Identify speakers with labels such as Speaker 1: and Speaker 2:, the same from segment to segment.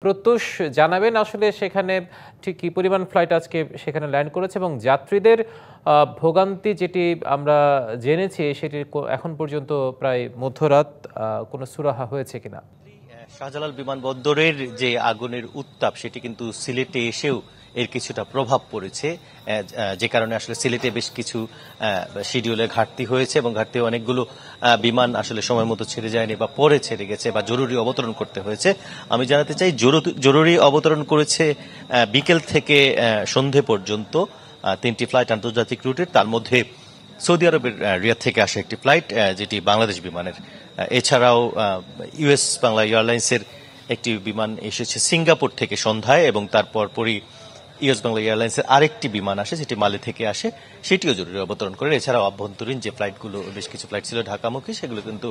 Speaker 1: প্রত্যুষ জানাবেন আসলে সেখানে ঠিক কী পরিমাণ ফ্লাইট আজকে সেখানে ল্যান্ড করেছে এবং যাত্রীদের ভোগান্তি যেটি আমরা জেনেছি সেটি এখন পর্যন্ত প্রায় মধ্যরাত কোনো সুরাহা হয়েছে কিনা।
Speaker 2: শাহজালাল বিমানবন্দরের যে আগুনের উত্তাপ সেটি কিন্তু সিলেটে এসেও এর কিছুটা প্রভাব পড়েছে, যে কারণে আসলে সিলেটে বেশ কিছু শিডিউলে ঘাটতি হয়েছে এবং ঘাটতি অনেকগুলো বিমান আসলে সময় মতো ছেড়ে যায়নি বা পরে ছেড়ে গেছে বা জরুরি অবতরণ করতে হয়েছে। আমি জানাতে চাই জরুরি অবতরণ করেছে বিকেল থেকে সন্ধে পর্যন্ত 3টি ফ্লাইট আন্তর্জাতিক রুটের, তার মধ্যে সৌদি আরবের রিয়াদ থেকে আসা একটি ফ্লাইট যেটি বাংলাদেশ বিমানের। এছাড়াও ইউএস বাংলা এয়ারলাইন্সের একটি বিমান এসেছে সিঙ্গাপুর থেকে সন্ধ্যায় এবং তারপর পরই ইউএস বাংলা এয়ারলাইন্সের আরেকটি বিমান আসে যেটি মালে থেকে আসে, সেটিও জরুরি অবতরণ করে। এছাড়াও আভ্যন্তরীণ যে ফ্লাইটগুলো বেশ কিছু ফ্লাইট ছিল ঢাকামুখী সেগুলো কিন্তু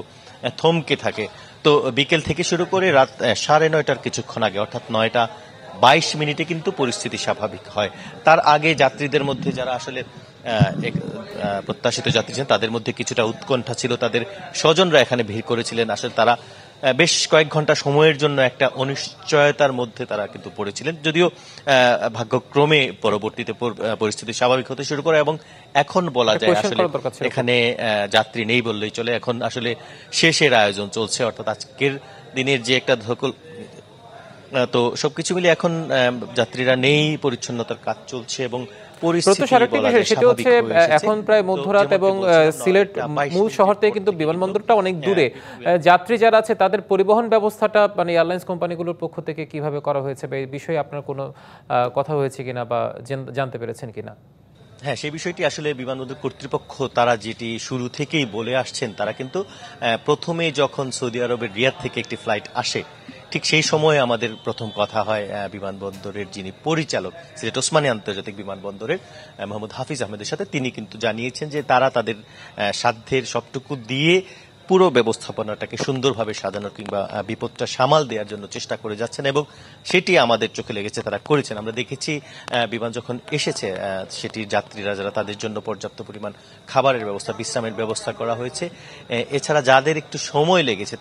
Speaker 2: থমকে থাকে। তো বিকেল থেকে শুরু করে রাত 9:30টার কিছুক্ষণ আগে অর্থাৎ 9:22 কিন্তু পরিস্থিতি স্বাভাবিক হয়। তার আগে যাত্রীদের মধ্যে যারা আসলে প্রত্যাশিত যাত্রী ছিলেন তাদের মধ্যে কিছুটা উৎকণ্ঠা ছিল, তাদের স্বজনরা এখানে ভিড় করেছিলেন। আসলে তারা বেশ কয়েক ঘন্টা সময়ের জন্য একটা অনিশ্চয়তার মধ্যে তারা কিন্তু পড়েছিলেন, যদিও ভাগ্যক্রমে পরবর্তীতে পরিস্থিতি স্বাভাবিক হতে শুরু করে এবং এখন বলা যায় আসলে এখানে যাত্রী নেই বললেই চলে। এখন আসলে শেষের আয়োজন চলছে, অর্থাৎ আজকের দিনের যে একটা ধকল, তো সবকিছু মিলে এখন যাত্রীরা নেই, পরিচ্ছন্নতার কাজ চলছে এবং
Speaker 1: এখন প্রায় মধ্যরাত এবং সিলেট মূল শহর থেকে কিন্তু বিমানবন্দরটা অনেক দূরে। যাত্রী যারা আছে তাদের পরিবহন ব্যবস্থাটা মানে এয়ারলাইন্স কোম্পানিগুলোর পক্ষ থেকে কিভাবে করা হয়েছে বা এই বিষয়ে আপনার কোনো কথা হয়েছে কিনা বা জানতে পেরেছেন কিনা?
Speaker 2: হ্যাঁ, সেই বিষয়টি আসলে বিমানবন্দর কর্তৃপক্ষ তারা যেটি শুরু থেকেই বলে আসছেন, তারা কিন্তু প্রথমে যখন সৌদি আরবের রিয়াদ থেকে একটি ফ্লাইট আসে ঠিক সেই সময় আমাদের প্রথম কথা হয় বিমানবন্দরের যিনি পরিচালক সিলেট ওসমানী আন্তর্জাতিক বিমানবন্দরের মোহাম্মদ হাফিজ আহমেদের সাথে। তিনি কিন্তু জানিয়েছেন যে তারা তাদের সাধ্যের সবটুকু দিয়ে পুরো ব্যবস্থাপনাটাকে সুন্দরভাবে সাজানোর কিংবা বিপদটা সামাল দেওয়ার জন্য চেষ্টা করে যাচ্ছেন এবং সেটি আমাদের চোখে লেগেছে, তারা করেছেন। আমরা দেখেছি বিমান যখন এসেছে সেটির যাত্রীরা যারা তাদের জন্য পর্যাপ্ত পরিমাণ খাবারের ব্যবস্থা, বিশ্রামের ব্যবস্থা করা হয়েছে। এছাড়া যাদের একটু সময় লেগেছে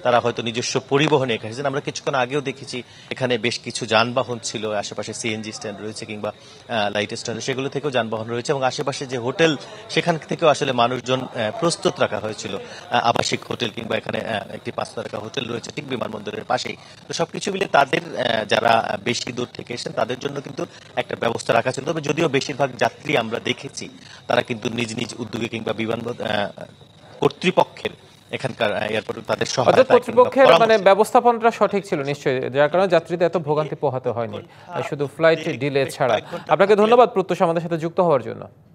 Speaker 2: তারা হয়তো নিজস্ব পরিবহনে এসেছেন। আমরা কিছুক্ষণ আগেও দেখেছি এখানে বেশ কিছু যানবাহন ছিল, আশেপাশে সিএনজি স্ট্যান্ড রয়েছে কিংবা লাইট স্ট্যান্ড, সেগুলো থেকেও যানবাহন রয়েছে এবং আশেপাশে যে হোটেল সেখান থেকেও আসলে মানুষজন প্রস্তুত রাখা হয়েছিল। আবাসিক হোটেল কিংবা এখানে একটি 5 তারকা হোটেল রয়েছে ঠিক বিমানবন্দরের পাশেই। তো সবকিছু মিলে তাদের যারা বেশি দূর থেকে এসেছেন তাদের জন্য কিন্তু একটা ব্যবস্থা রাখা ছিল। তবে যদিও বেশিরভাগ যাত্রী আমরা দেখেছি তারা কিন্তু নিজ নিজ উদ্যোগে কিংবা বিমানবন্দর কর্তৃপক্ষের এখানকার এয়ারপোর্ট তাদের সহায়তা
Speaker 1: কর্তৃপক্ষের মানে ব্যবস্থাপনাটা সঠিক ছিল নিশ্চয়ই, যার কারণে যাত্রীদের এত ভোগান্তি পোহাতে হয়নি শুধু ফ্লাইট ডিলে ছাড়া। আপনাকে ধন্যবাদ প্রত্যুষ আমাদের সাথে যুক্ত হওয়ার জন্য।